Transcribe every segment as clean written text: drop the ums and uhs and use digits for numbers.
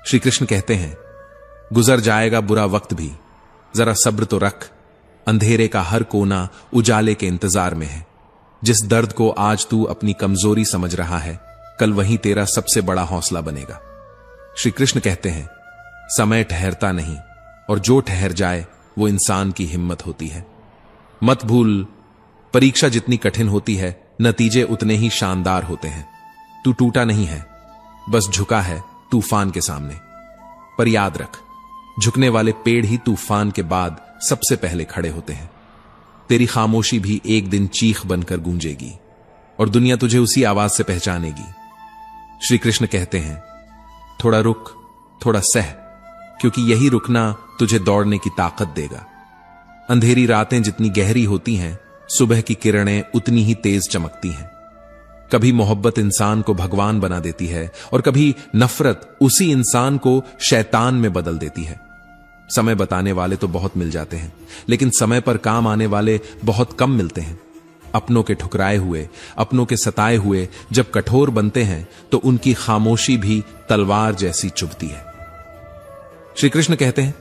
श्री कृष्ण कहते हैं, गुजर जाएगा बुरा वक्त भी, जरा सब्र तो रख। अंधेरे का हर कोना उजाले के इंतजार में है। जिस दर्द को आज तू अपनी कमजोरी समझ रहा है, कल वही तेरा सबसे बड़ा हौसला बनेगा। श्री कृष्ण कहते हैं, समय ठहरता नहीं और जो ठहर जाए वो इंसान की हिम्मत होती है। मत भूल, परीक्षा जितनी कठिन होती है, नतीजे उतने ही शानदार होते हैं। तू टूटा नहीं है, बस झुका है तूफान के सामने। पर याद रख, झुकने वाले पेड़ ही तूफान के बाद सबसे पहले खड़े होते हैं। तेरी खामोशी भी एक दिन चीख बनकर गूंजेगी और दुनिया तुझे उसी आवाज से पहचानेगी। श्री कृष्ण कहते हैं, थोड़ा रुक, थोड़ा सह, क्योंकि यही रुकना तुझे दौड़ने की ताकत देगा। अंधेरी रातें जितनी गहरी होती हैं, सुबह की किरणें उतनी ही तेज चमकती हैं। कभी मोहब्बत इंसान को भगवान बना देती है और कभी नफरत उसी इंसान को शैतान में बदल देती है। समय बताने वाले तो बहुत मिल जाते हैं, लेकिन समय पर काम आने वाले बहुत कम मिलते हैं। अपनों के ठुकराए हुए, अपनों के सताए हुए जब कठोर बनते हैं तो उनकी खामोशी भी तलवार जैसी चुभती है। श्री कृष्ण कहते हैं,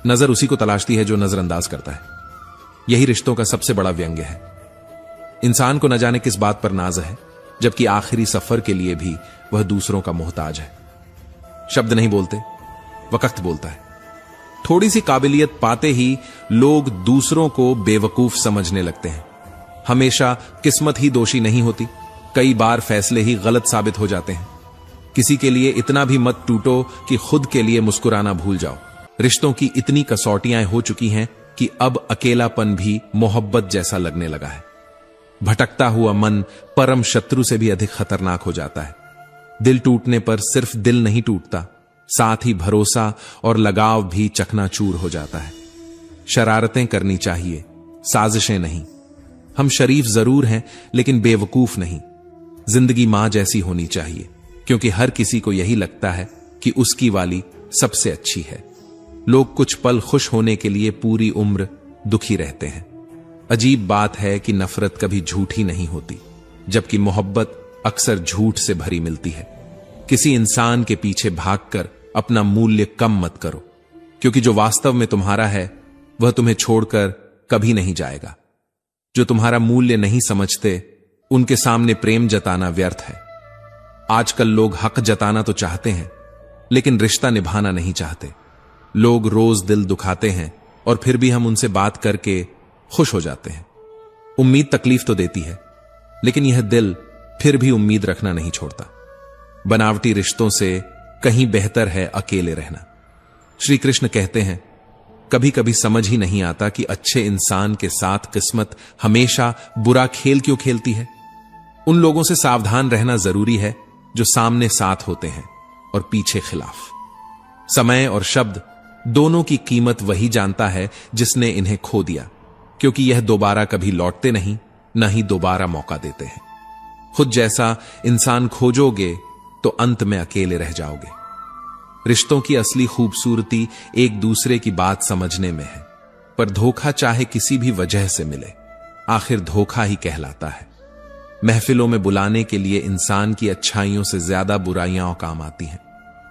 नजर उसी को तलाशती है जो नजरअंदाज करता है। यही रिश्तों का सबसे बड़ा व्यंग्य है। इंसान को न जाने किस बात पर नाज है, जबकि आखिरी सफर के लिए भी वह दूसरों का मोहताज है। शब्द नहीं बोलते, वक्त बोलता है। थोड़ी सी काबिलियत पाते ही लोग दूसरों को बेवकूफ समझने लगते हैं। हमेशा किस्मत ही दोषी नहीं होती, कई बार फैसले ही गलत साबित हो जाते हैं। किसी के लिए इतना भी मत टूटो कि खुद के लिए मुस्कुराना भूल जाओ। रिश्तों की इतनी कसौटियां हो चुकी हैं कि अब अकेलापन भी मोहब्बत जैसा लगने लगा है। भटकता हुआ मन परम शत्रु से भी अधिक खतरनाक हो जाता है। दिल टूटने पर सिर्फ दिल नहीं टूटता, साथ ही भरोसा और लगाव भी चकनाचूर हो जाता है। शरारतें करनी चाहिए, साजिशें नहीं। हम शरीफ जरूर हैं, लेकिन बेवकूफ नहीं। जिंदगी मां जैसी होनी चाहिए, क्योंकि हर किसी को यही लगता है कि उसकी वाली सबसे अच्छी है। लोग कुछ पल खुश होने के लिए पूरी उम्र दुखी रहते हैं। अजीब बात है कि नफरत कभी झूठी नहीं होती, जबकि मोहब्बत अक्सर झूठ से भरी मिलती है। किसी इंसान के पीछे भागकर अपना मूल्य कम मत करो, क्योंकि जो वास्तव में तुम्हारा है वह तुम्हें छोड़कर कभी नहीं जाएगा। जो तुम्हारा मूल्य नहीं समझते, उनके सामने प्रेम जताना व्यर्थ है। आजकल लोग हक जताना तो चाहते हैं, लेकिन रिश्ता निभाना नहीं चाहते। लोग रोज दिल दुखाते हैं और फिर भी हम उनसे बात करके खुश हो जाते हैं। उम्मीद तकलीफ तो देती है, लेकिन यह दिल फिर भी उम्मीद रखना नहीं छोड़ता। बनावटी रिश्तों से कहीं बेहतर है अकेले रहना। श्री कृष्ण कहते हैं, कभी कभी समझ ही नहीं आता कि अच्छे इंसान के साथ किस्मत हमेशा बुरा खेल क्यों खेलती है। उन लोगों से सावधान रहना जरूरी है जो सामने साथ होते हैं और पीछे खिलाफ। समय और शब्द दोनों की कीमत वही जानता है जिसने इन्हें खो दिया, क्योंकि यह दोबारा कभी लौटते नहीं, न ही दोबारा मौका देते हैं। खुद जैसा इंसान खोजोगे तो अंत में अकेले रह जाओगे। रिश्तों की असली खूबसूरती एक दूसरे की बात समझने में है, पर धोखा चाहे किसी भी वजह से मिले, आखिर धोखा ही कहलाता है। महफिलों में बुलाने के लिए इंसान की अच्छाइयों से ज्यादा बुराइयां काम आती हैं।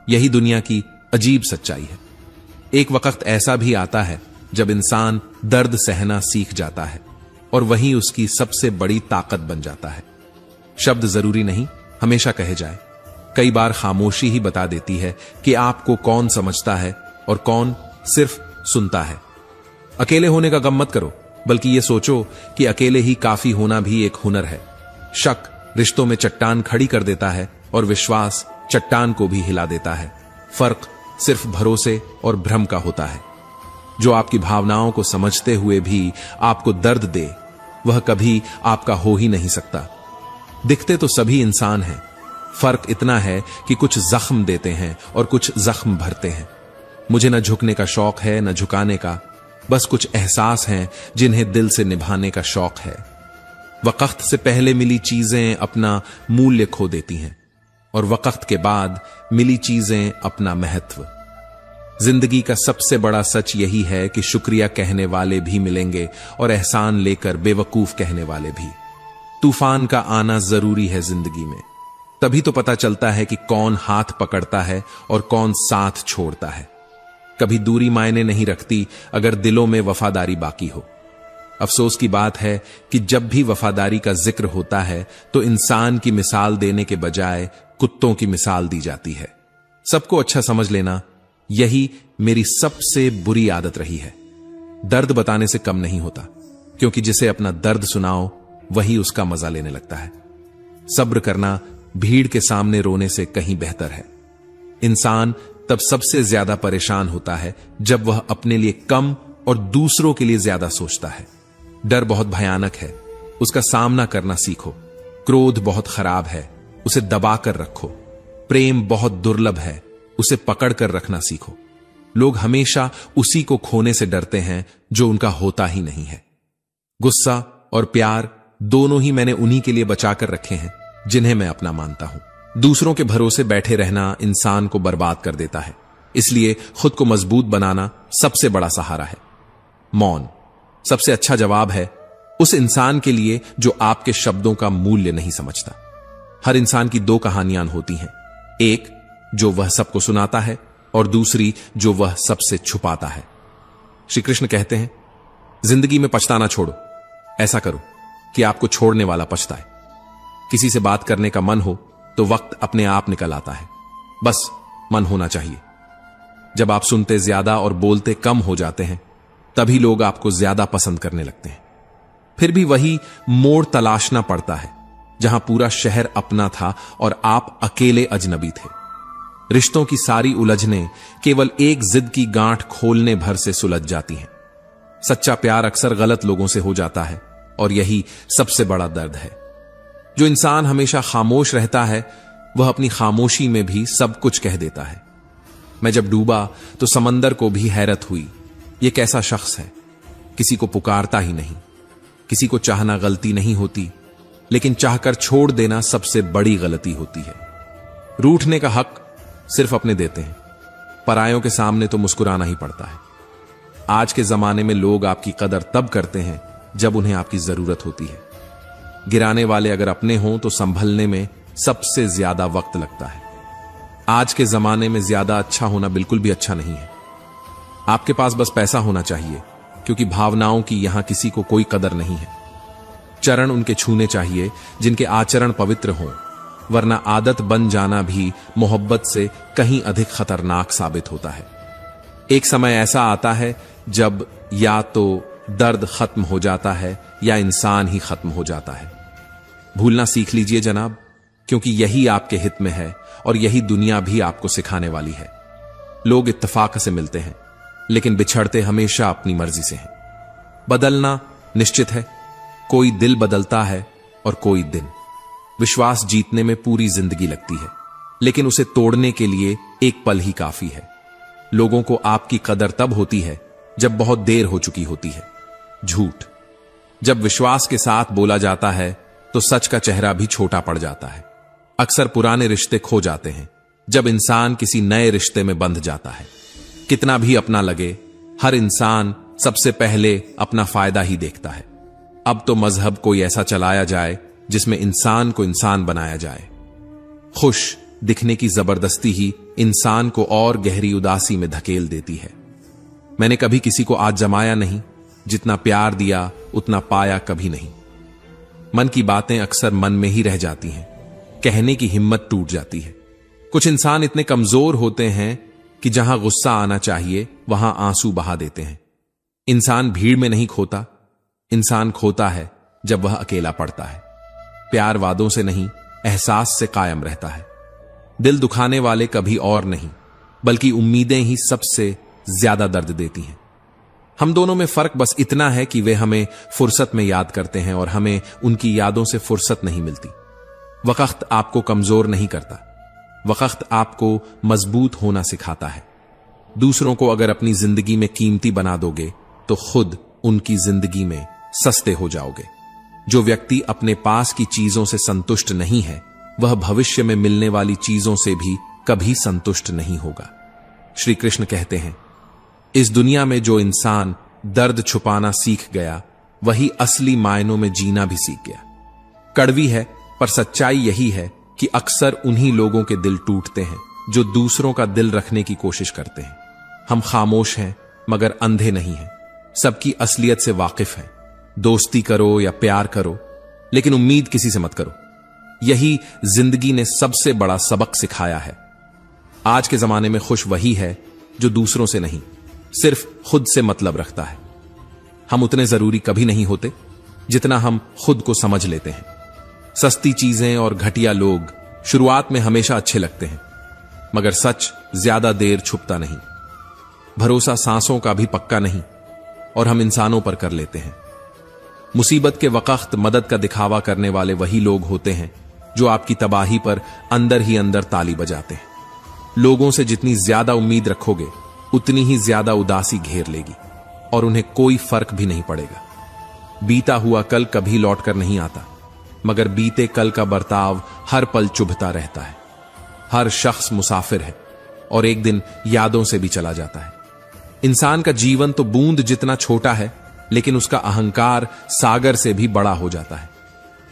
यही दुनिया की अजीब सच्चाई है। एक वक्त ऐसा भी आता है जब इंसान दर्द सहना सीख जाता है और वही उसकी सबसे बड़ी ताकत बन जाता है। शब्द जरूरी नहीं हमेशा कहे जाए, कई बार खामोशी ही बता देती है कि आपको कौन समझता है और कौन सिर्फ सुनता है। अकेले होने का गम मत करो, बल्कि यह सोचो कि अकेले ही काफी होना भी एक हुनर है। शक रिश्तों में चट्टान खड़ी कर देता है और विश्वास चट्टान को भी हिला देता है। फर्क सिर्फ भरोसे और भ्रम का होता है। जो आपकी भावनाओं को समझते हुए भी आपको दर्द दे, वह कभी आपका हो ही नहीं सकता। दिखते तो सभी इंसान हैं, फर्क इतना है कि कुछ जख्म देते हैं और कुछ जख्म भरते हैं। मुझे न झुकने का शौक है न झुकाने का, बस कुछ एहसास हैं जिन्हें दिल से निभाने का शौक है। वक्त से पहले मिली चीजें अपना मूल्य खो देती हैं और वक्त के बाद मिली चीजें अपना महत्व। जिंदगी का सबसे बड़ा सच यही है कि शुक्रिया कहने वाले भी मिलेंगे और एहसान लेकर बेवकूफ कहने वाले भी। तूफान का आना जरूरी है जिंदगी में, तभी तो पता चलता है कि कौन हाथ पकड़ता है और कौन साथ छोड़ता है। कभी दूरी मायने नहीं रखती अगर दिलों में वफादारी बाकी हो। अफसोस की बात है कि जब भी वफादारी का जिक्र होता है तो इंसान की मिसाल देने के बजाय कुत्तों की मिसाल दी जाती है। सबको अच्छा समझ लेना, यही मेरी सबसे बुरी आदत रही है। दर्द बताने से कम नहीं होता, क्योंकि जिसे अपना दर्द सुनाओ वही उसका मजा लेने लगता है। सब्र करना भीड़ के सामने रोने से कहीं बेहतर है। इंसान तब सबसे ज्यादा परेशान होता है जब वह अपने लिए कम और दूसरों के लिए ज्यादा सोचता है। डर बहुत भयानक है, उसका सामना करना सीखो। क्रोध बहुत खराब है, उसे दबा कर रखो। प्रेम बहुत दुर्लभ है, उसे पकड़ कर रखना सीखो। लोग हमेशा उसी को खोने से डरते हैं जो उनका होता ही नहीं है। गुस्सा और प्यार दोनों ही मैंने उन्हीं के लिए बचाकर रखे हैं जिन्हें मैं अपना मानता हूं। दूसरों के भरोसे बैठे रहना इंसान को बर्बाद कर देता है, इसलिए खुद को मजबूत बनाना सबसे बड़ा सहारा है। मौन सबसे अच्छा जवाब है उस इंसान के लिए जो आपके शब्दों का मूल्य नहीं समझता। हर इंसान की दो कहानियां होती हैं, एक जो वह सबको सुनाता है और दूसरी जो वह सबसे छुपाता है। श्री कृष्ण कहते हैं, जिंदगी में पछताना छोड़ो, ऐसा करो कि आपको छोड़ने वाला पछताए। किसी से बात करने का मन हो तो वक्त अपने आप निकल आता है, बस मन होना चाहिए। जब आप सुनते ज्यादा और बोलते कम हो जाते हैं, तभी लोग आपको ज्यादा पसंद करने लगते हैं। फिर भी वही मोड़ तलाशना पड़ता है जहां पूरा शहर अपना था और आप अकेले अजनबी थे। रिश्तों की सारी उलझनें केवल एक जिद की गांठ खोलने भर से सुलझ जाती हैं। सच्चा प्यार अक्सर गलत लोगों से हो जाता है और यही सबसे बड़ा दर्द है। जो इंसान हमेशा खामोश रहता है वह अपनी खामोशी में भी सब कुछ कह देता है। मैं जब डूबा तो समंदर को भी हैरत हुई, यह कैसा शख्स है, किसी को पुकारता ही नहीं। किसी को चाहना गलती नहीं होती, लेकिन चाहकर छोड़ देना सबसे बड़ी गलती होती है। रूठने का हक सिर्फ अपने देते हैं, परायों के सामने तो मुस्कुराना ही पड़ता है। आज के जमाने में लोग आपकी कदर तब करते हैं जब उन्हें आपकी जरूरत होती है। गिराने वाले अगर अपने हों तो संभलने में सबसे ज्यादा वक्त लगता है। आज के जमाने में ज्यादा अच्छा होना बिल्कुल भी अच्छा नहीं है। आपके पास बस पैसा होना चाहिए, क्योंकि भावनाओं की यहां किसी को कोई कदर नहीं है। चरण उनके छूने चाहिए जिनके आचरण पवित्र हों, वरना आदत बन जाना भी मोहब्बत से कहीं अधिक खतरनाक साबित होता है। एक समय ऐसा आता है जब या तो दर्द खत्म हो जाता है या इंसान ही खत्म हो जाता है। भूलना सीख लीजिए जनाब, क्योंकि यही आपके हित में है और यही दुनिया भी आपको सिखाने वाली है। लोग इत्तेफाक से मिलते हैं, लेकिन बिछड़ते हमेशा अपनी मर्जी से हैं। बदलना निश्चित है, कोई दिल बदलता है और कोई दिन। विश्वास जीतने में पूरी जिंदगी लगती है, लेकिन उसे तोड़ने के लिए एक पल ही काफी है। लोगों को आपकी कदर तब होती है जब बहुत देर हो चुकी होती है। झूठ जब विश्वास के साथ बोला जाता है तो सच का चेहरा भी छोटा पड़ जाता है। अक्सर पुराने रिश्ते खो जाते हैं जब इंसान किसी नए रिश्ते में बंध जाता है। कितना भी अपना लगे, हर इंसान सबसे पहले अपना फायदा ही देखता है। अब तो मजहब कोई ऐसा चलाया जाए जिसमें इंसान को इंसान बनाया जाए। खुश दिखने की जबरदस्ती ही इंसान को और गहरी उदासी में धकेल देती है। मैंने कभी किसी को आज जमाया नहीं, जितना प्यार दिया उतना पाया कभी नहीं। मन की बातें अक्सर मन में ही रह जाती हैं, कहने की हिम्मत टूट जाती है। कुछ इंसान इतने कमजोर होते हैं कि जहां गुस्सा आना चाहिए वहां आंसू बहा देते हैं। इंसान भीड़ में नहीं खोता, इंसान खोता है जब वह अकेला पड़ता है। प्यार वादों से नहीं, एहसास से कायम रहता है। दिल दुखाने वाले कभी और नहीं, बल्कि उम्मीदें ही सबसे ज्यादा दर्द देती हैं। हम दोनों में फर्क बस इतना है कि वे हमें फुर्सत में याद करते हैं और हमें उनकी यादों से फुर्सत नहीं मिलती। वक्त आपको कमजोर नहीं करता, वक्त आपको मजबूत होना सिखाता है। दूसरों को अगर अपनी जिंदगी में कीमती बना दोगे तो खुद उनकी जिंदगी में सस्ते हो जाओगे। जो व्यक्ति अपने पास की चीजों से संतुष्ट नहीं है, वह भविष्य में मिलने वाली चीजों से भी कभी संतुष्ट नहीं होगा। श्री कृष्ण कहते हैं, इस दुनिया में जो इंसान दर्द छुपाना सीख गया, वही असली मायनों में जीना भी सीख गया। कड़वी है, पर सच्चाई यही है कि अक्सर उन्हीं लोगों के दिल टूटते हैं जो दूसरों का दिल रखने की कोशिश करते हैं। हम खामोश हैं मगर अंधे नहीं हैं, सबकी असलियत से वाकिफ हैं। दोस्ती करो या प्यार करो, लेकिन उम्मीद किसी से मत करो। यही जिंदगी ने सबसे बड़ा सबक सिखाया है। आज के जमाने में खुश वही है जो दूसरों से नहीं, सिर्फ खुद से मतलब रखता है। हम उतने जरूरी कभी नहीं होते जितना हम खुद को समझ लेते हैं। सस्ती चीजें और घटिया लोग शुरुआत में हमेशा अच्छे लगते हैं, मगर सच ज्यादा देर छुपता नहीं। भरोसा सांसों का भी पक्का नहीं, और हम इंसानों पर कर लेते हैं। मुसीबत के वक्त मदद का दिखावा करने वाले वही लोग होते हैं जो आपकी तबाही पर अंदर ही अंदर ताली बजाते हैं। लोगों से जितनी ज्यादा उम्मीद रखोगे उतनी ही ज्यादा उदासी घेर लेगी, और उन्हें कोई फर्क भी नहीं पड़ेगा। बीता हुआ कल कभी लौट कर नहीं आता, मगर बीते कल का बर्ताव हर पल चुभता रहता है। हर शख्स मुसाफिर है और एक दिन यादों से भी चला जाता है। इंसान का जीवन तो बूंद जितना छोटा है, लेकिन उसका अहंकार सागर से भी बड़ा हो जाता है।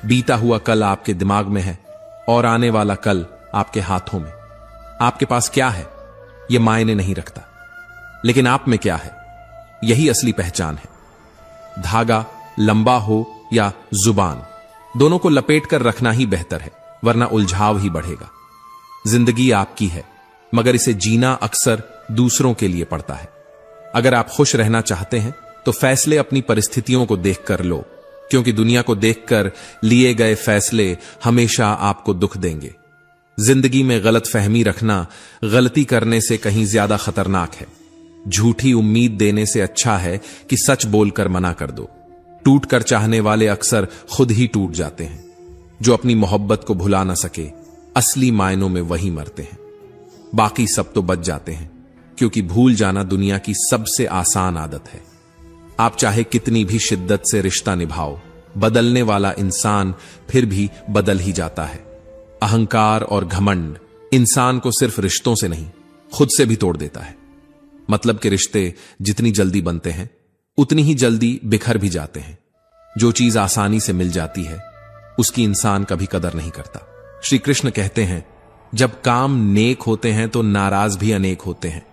बीता हुआ कल आपके दिमाग में है और आने वाला कल आपके हाथों में। आपके पास क्या है यह मायने नहीं रखता, लेकिन आप में क्या है यही असली पहचान है। धागा लंबा हो या जुबान, दोनों को लपेट कर रखना ही बेहतर है, वरना उलझाव ही बढ़ेगा। जिंदगी आपकी है, मगर इसे जीना अक्सर दूसरों के लिए पड़ता है। अगर आप खुश रहना चाहते हैं तो फैसले अपनी परिस्थितियों को देखकर लो, क्योंकि दुनिया को देखकर लिए गए फैसले हमेशा आपको दुख देंगे। जिंदगी में गलत फहमी रखना गलती करने से कहीं ज्यादा खतरनाक है। झूठी उम्मीद देने से अच्छा है कि सच बोलकर मना कर दो। टूट कर चाहने वाले अक्सर खुद ही टूट जाते हैं। जो अपनी मोहब्बत को भुला ना सके, असली मायनों में वही मरते हैं। बाकी सब तो बच जाते हैं, क्योंकि भूल जाना दुनिया की सबसे आसान आदत है। आप चाहे कितनी भी शिद्दत से रिश्ता निभाओ, बदलने वाला इंसान फिर भी बदल ही जाता है। अहंकार और घमंड इंसान को सिर्फ रिश्तों से नहीं, खुद से भी तोड़ देता है। मतलब के रिश्ते जितनी जल्दी बनते हैं उतनी ही जल्दी बिखर भी जाते हैं। जो चीज आसानी से मिल जाती है उसकी इंसान कभी कदर नहीं करता। श्री कृष्ण कहते हैं, जब काम नेक होते हैं तो नाराज भी अनेक होते हैं।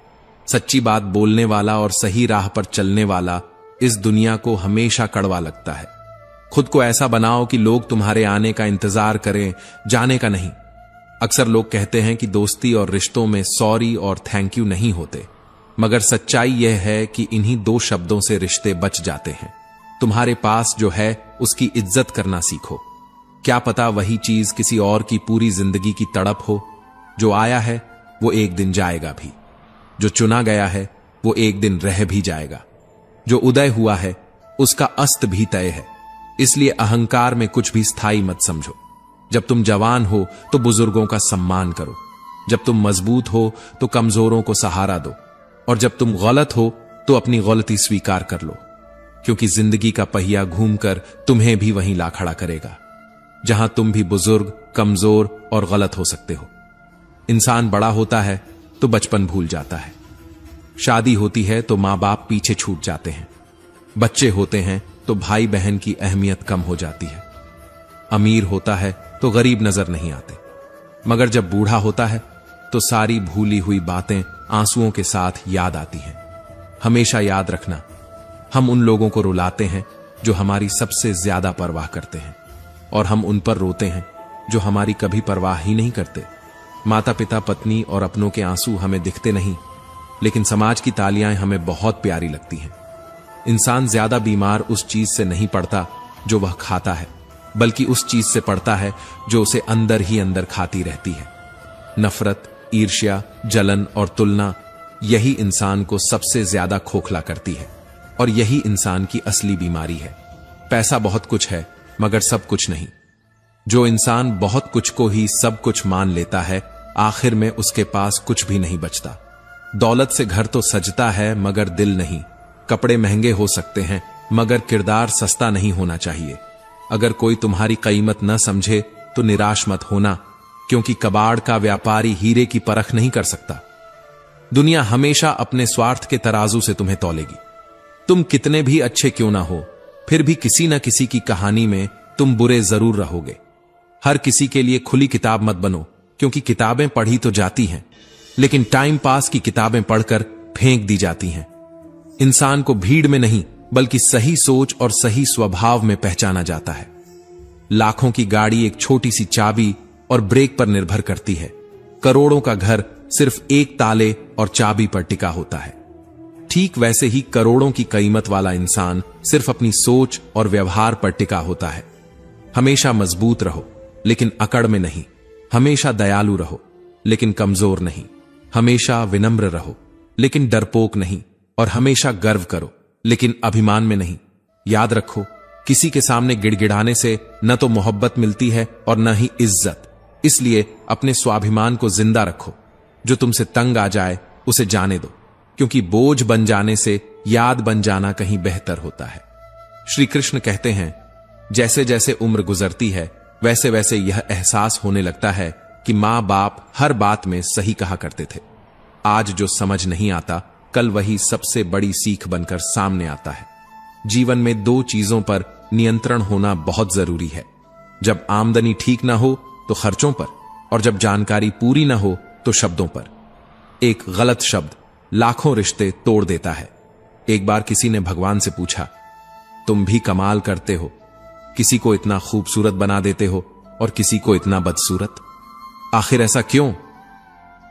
सच्ची बात बोलने वाला और सही राह पर चलने वाला इस दुनिया को हमेशा कड़वा लगता है। खुद को ऐसा बनाओ कि लोग तुम्हारे आने का इंतजार करें, जाने का नहीं। अक्सर लोग कहते हैं कि दोस्ती और रिश्तों में सॉरी और थैंक यू नहीं होते, मगर सच्चाई यह है कि इन्हीं दो शब्दों से रिश्ते बच जाते हैं। तुम्हारे पास जो है उसकी इज्जत करना सीखो। क्या पता वही चीज किसी और की पूरी जिंदगी की तड़प हो। जो आया है वो एक दिन जाएगा भी, जो चुना गया है वो एक दिन रह भी जाएगा, जो उदय हुआ है उसका अस्त भी तय है। इसलिए अहंकार में कुछ भी स्थायी मत समझो। जब तुम जवान हो तो बुजुर्गों का सम्मान करो, जब तुम मजबूत हो तो कमजोरों को सहारा दो, और जब तुम गलत हो तो अपनी गलती स्वीकार कर लो, क्योंकि जिंदगी का पहिया घूमकर तुम्हें भी वहीं ला खड़ा करेगा, जहां तुम भी बुजुर्ग, कमजोर और गलत हो सकते हो। इंसान बड़ा होता है तो बचपन भूल जाता है, शादी होती है तो मां बाप पीछे छूट जाते हैं, बच्चे होते हैं तो भाई बहन की अहमियत कम हो जाती है, अमीर होता है तो गरीब नजर नहीं आते, मगर जब बूढ़ा होता है तो सारी भूली हुई बातें आंसुओं के साथ याद आती हैं। हमेशा याद रखना, हम उन लोगों को रुलाते हैं जो हमारी सबसे ज्यादा परवाह करते हैं, और हम उन पर रोते हैं जो हमारी कभी परवाह ही नहीं करते। माता पिता, पत्नी और अपनों के आंसू हमें दिखते नहीं, लेकिन समाज की तालियां हमें बहुत प्यारी लगती हैं। इंसान ज्यादा बीमार उस चीज से नहीं पड़ता जो वह खाता है, बल्कि उस चीज से पड़ता है जो उसे अंदर ही अंदर खाती रहती है। नफरत, ईर्ष्या, जलन और तुलना, यही इंसान को सबसे ज्यादा खोखला करती है, और यही इंसान की असली बीमारी है। पैसा बहुत कुछ है मगर सब कुछ नहीं। जो इंसान बहुत कुछ को ही सब कुछ मान लेता है, आखिर में उसके पास कुछ भी नहीं बचता। दौलत से घर तो सजता है मगर दिल नहीं। कपड़े महंगे हो सकते हैं मगर किरदार सस्ता नहीं होना चाहिए। अगर कोई तुम्हारी कीमत न समझे तो निराश मत होना, क्योंकि कबाड़ का व्यापारी हीरे की परख नहीं कर सकता। दुनिया हमेशा अपने स्वार्थ के तराजू से तुम्हें तौलेगी। तुम कितने भी अच्छे क्यों ना हो, फिर भी किसी न किसी की कहानी में तुम बुरे जरूर रहोगे। हर किसी के लिए खुली किताब मत बनो, क्योंकि किताबें पढ़ी तो जाती हैं, लेकिन टाइम पास की किताबें पढ़कर फेंक दी जाती हैं। इंसान को भीड़ में नहीं, बल्कि सही सोच और सही स्वभाव में पहचाना जाता है। लाखों की गाड़ी एक छोटी सी चाबी और ब्रेक पर निर्भर करती है। करोड़ों का घर सिर्फ एक ताले और चाबी पर टिका होता है। ठीक वैसे ही करोड़ों की कीमत वाला इंसान सिर्फ अपनी सोच और व्यवहार पर टिका होता है। हमेशा मजबूत रहो, लेकिन अकड़ में नहीं। हमेशा दयालु रहो, लेकिन कमजोर नहीं। हमेशा विनम्र रहो, लेकिन डरपोक नहीं। और हमेशा गर्व करो, लेकिन अभिमान में नहीं। याद रखो, किसी के सामने गिड़गिड़ाने से न तो मोहब्बत मिलती है और न ही इज्जत। इसलिए अपने स्वाभिमान को जिंदा रखो। जो तुमसे तंग आ जाए उसे जाने दो, क्योंकि बोझ बन जाने से याद बन जाना कहीं बेहतर होता है। श्री कृष्ण कहते हैं, जैसे जैसे उम्र गुजरती है वैसे वैसे यह एहसास होने लगता है कि मां बाप हर बात में सही कहा करते थे। आज जो समझ नहीं आता, कल वही सबसे बड़ी सीख बनकर सामने आता है। जीवन में दो चीजों पर नियंत्रण होना बहुत जरूरी है। जब आमदनी ठीक ना हो तो खर्चों पर, और जब जानकारी पूरी ना हो तो शब्दों पर। एक गलत शब्द लाखों रिश्ते तोड़ देता है। एक बार किसी ने भगवान से पूछा, तुम भी कमाल करते हो, किसी को इतना खूबसूरत बना देते हो और किसी को इतना बदसूरत, आखिर ऐसा क्यों?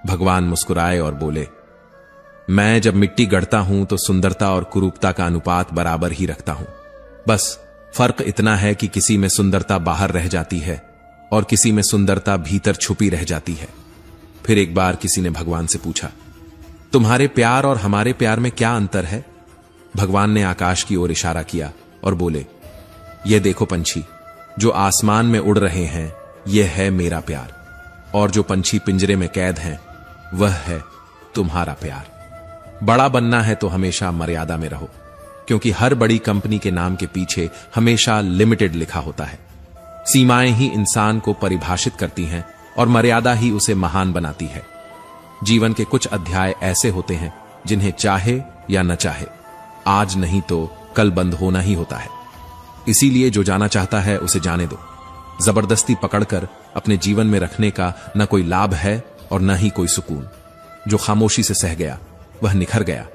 भगवान मुस्कुराए और बोले, मैं जब मिट्टी गढ़ता हूं तो सुंदरता और कुरूपता का अनुपात बराबर ही रखता हूं। बस फर्क इतना है कि किसी में सुंदरता बाहर रह जाती है और किसी में सुंदरता भीतर छुपी रह जाती है। फिर एक बार किसी ने भगवान से पूछा, तुम्हारे प्यार और हमारे प्यार में क्या अंतर है? भगवान ने आकाश की ओर इशारा किया और बोले, ये देखो पंछी, जो आसमान में उड़ रहे हैं, यह है मेरा प्यार, और जो पंछी पिंजरे में कैद हैं, वह है तुम्हारा प्यार। बड़ा बनना है तो हमेशा मर्यादा में रहो, क्योंकि हर बड़ी कंपनी के नाम के पीछे हमेशा लिमिटेड लिखा होता है। सीमाएं ही इंसान को परिभाषित करती हैं और मर्यादा ही उसे महान बनाती है। जीवन के कुछ अध्याय ऐसे होते हैं जिन्हें चाहे या न चाहे, आज नहीं तो कल बंद होना ही होता है। इसीलिए जो जाना चाहता है उसे जाने दो। जबरदस्ती पकड़कर अपने जीवन में रखने का न कोई लाभ है और न ही कोई सुकून। जो खामोशी से सह गया वह निखर गया,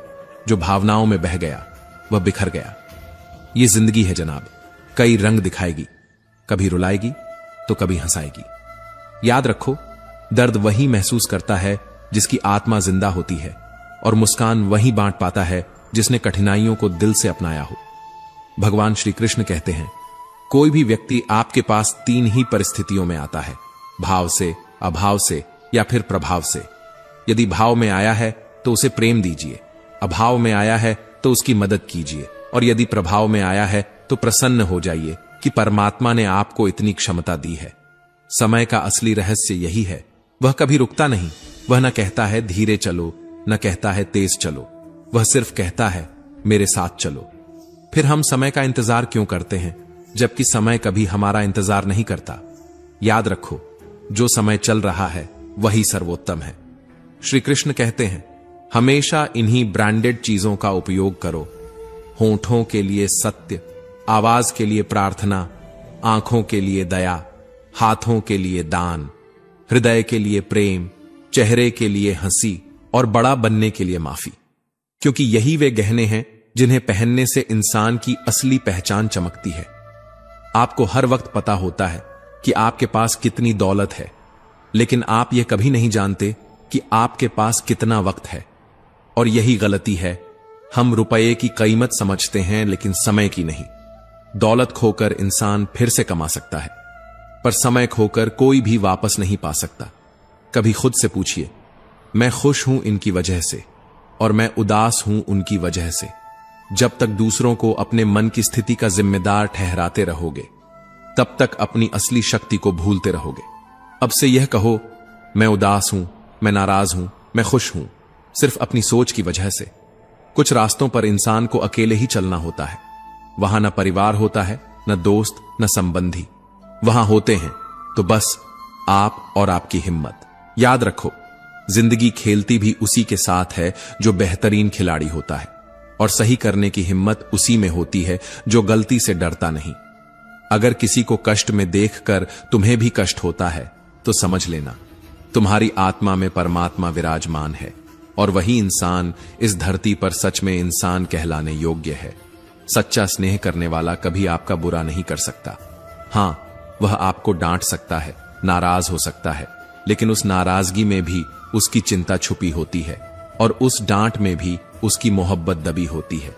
जो भावनाओं में बह गया वह बिखर गया। ये जिंदगी है जनाब, कई रंग दिखाएगी, कभी रुलाएगी तो कभी हंसाएगी। याद रखो, दर्द वही महसूस करता है जिसकी आत्मा जिंदा होती है, और मुस्कान वही बांट पाता है जिसने कठिनाइयों को दिल से अपनाया हो। भगवान श्री कृष्ण कहते हैं, कोई भी व्यक्ति आपके पास तीन ही परिस्थितियों में आता है, भाव से, अभाव से या फिर प्रभाव से। यदि भाव में आया है तो उसे प्रेम दीजिए, अभाव में आया है तो उसकी मदद कीजिए, और यदि प्रभाव में आया है तो प्रसन्न हो जाइए कि परमात्मा ने आपको इतनी क्षमता दी है। समय का असली रहस्य यही है, वह कभी रुकता नहीं। वह न कहता है धीरे चलो, न कहता है तेज चलो, वह सिर्फ कहता है मेरे साथ चलो। फिर हम समय का इंतजार क्यों करते हैं, जबकि समय कभी हमारा इंतजार नहीं करता। याद रखो, जो समय चल रहा है वही सर्वोत्तम है। श्री कृष्ण कहते हैं, हमेशा इन्हीं ब्रांडेड चीजों का उपयोग करो। होठों के लिए सत्य, आवाज के लिए प्रार्थना, आंखों के लिए दया, हाथों के लिए दान, हृदय के लिए प्रेम, चेहरे के लिए हंसी और बड़ा बनने के लिए माफी। क्योंकि यही वे गहने हैं जिन्हें पहनने से इंसान की असली पहचान चमकती है। आपको हर वक्त पता होता है कि आपके पास कितनी दौलत है, लेकिन आप यह कभी नहीं जानते कि आपके पास कितना वक्त है। और यही गलती है, हम रुपये की कीमत समझते हैं लेकिन समय की नहीं। दौलत खोकर इंसान फिर से कमा सकता है, पर समय खोकर कोई भी वापस नहीं पा सकता। कभी खुद से पूछिए, मैं खुश हूं इनकी वजह से और मैं उदास हूं उनकी वजह से। जब तक दूसरों को अपने मन की स्थिति का जिम्मेदार ठहराते रहोगे, तब तक अपनी असली शक्ति को भूलते रहोगे। अब से यह कहो, मैं उदास हूं, मैं नाराज हूं, मैं खुश हूं, सिर्फ अपनी सोच की वजह से। कुछ रास्तों पर इंसान को अकेले ही चलना होता है। वहां न परिवार होता है, न दोस्त, न संबंधी। वहां होते हैं तो बस आप और आपकी हिम्मत। याद रखो, जिंदगी खेलती भी उसी के साथ है जो बेहतरीन खिलाड़ी होता है, और सही करने की हिम्मत उसी में होती है जो गलती से डरता नहीं। अगर किसी को कष्ट में देखकर तुम्हें भी कष्ट होता है तो समझ लेना तुम्हारी आत्मा में परमात्मा विराजमान है और वही इंसान इस धरती पर सच में इंसान कहलाने योग्य है। सच्चा स्नेह करने वाला कभी आपका बुरा नहीं कर सकता। हां, वह आपको डांट सकता है, नाराज हो सकता है, लेकिन उस नाराजगी में भी उसकी चिंता छुपी होती है और उस डांट में भी उसकी मोहब्बत दबी होती है।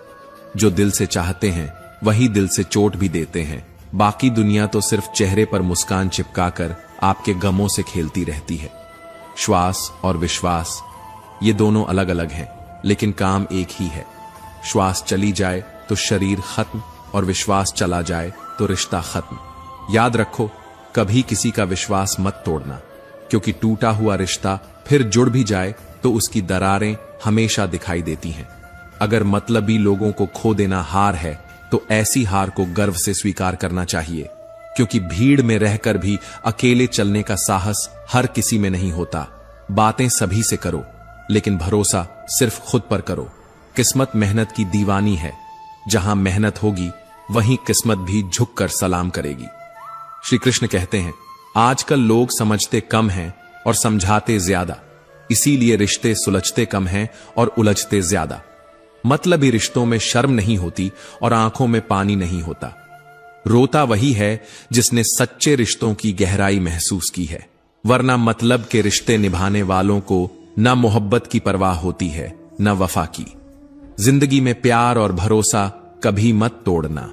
जो दिल से चाहते हैं वही दिल से चोट भी देते हैं। बाकी दुनिया तो सिर्फ चेहरे पर मुस्कान चिपकाकर आपके गमों से खेलती रहती है। श्वास और विश्वास, ये दोनों अलग अलग हैं, लेकिन काम एक ही है। श्वास चली जाए तो शरीर खत्म और विश्वास चला जाए तो रिश्ता खत्म। याद रखो, कभी किसी का विश्वास मत तोड़ना, क्योंकि टूटा हुआ रिश्ता फिर जुड़ भी जाए तो उसकी दरारें हमेशा दिखाई देती हैं। अगर मतलबी लोगों को खो देना हार है तो ऐसी हार को गर्व से स्वीकार करना चाहिए, क्योंकि भीड़ में रहकर भी अकेले चलने का साहस हर किसी में नहीं होता। बातें सभी से करो, लेकिन भरोसा सिर्फ खुद पर करो। किस्मत मेहनत की दीवानी है, जहां मेहनत होगी वहीं किस्मत भी झुककर सलाम करेगी। श्री कृष्ण कहते हैं, आजकल लोग समझते कम हैं और समझाते ज्यादा, इसीलिए रिश्ते सुलझते कम हैं और उलझते ज्यादा। मतलबी रिश्तों में शर्म नहीं होती और आंखों में पानी नहीं होता। रोता वही है जिसने सच्चे रिश्तों की गहराई महसूस की है, वरना मतलब के रिश्ते निभाने वालों को न मोहब्बत की परवाह होती है न वफा की। जिंदगी में प्यार और भरोसा कभी मत तोड़ना,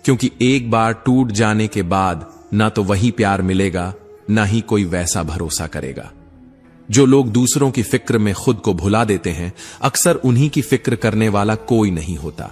क्योंकि एक बार टूट जाने के बाद ना तो वही प्यार मिलेगा, ना ही कोई वैसा भरोसा करेगा। जो लोग दूसरों की फिक्र में खुद को भुला देते हैं, अक्सर उन्हीं की फिक्र करने वाला कोई नहीं होता।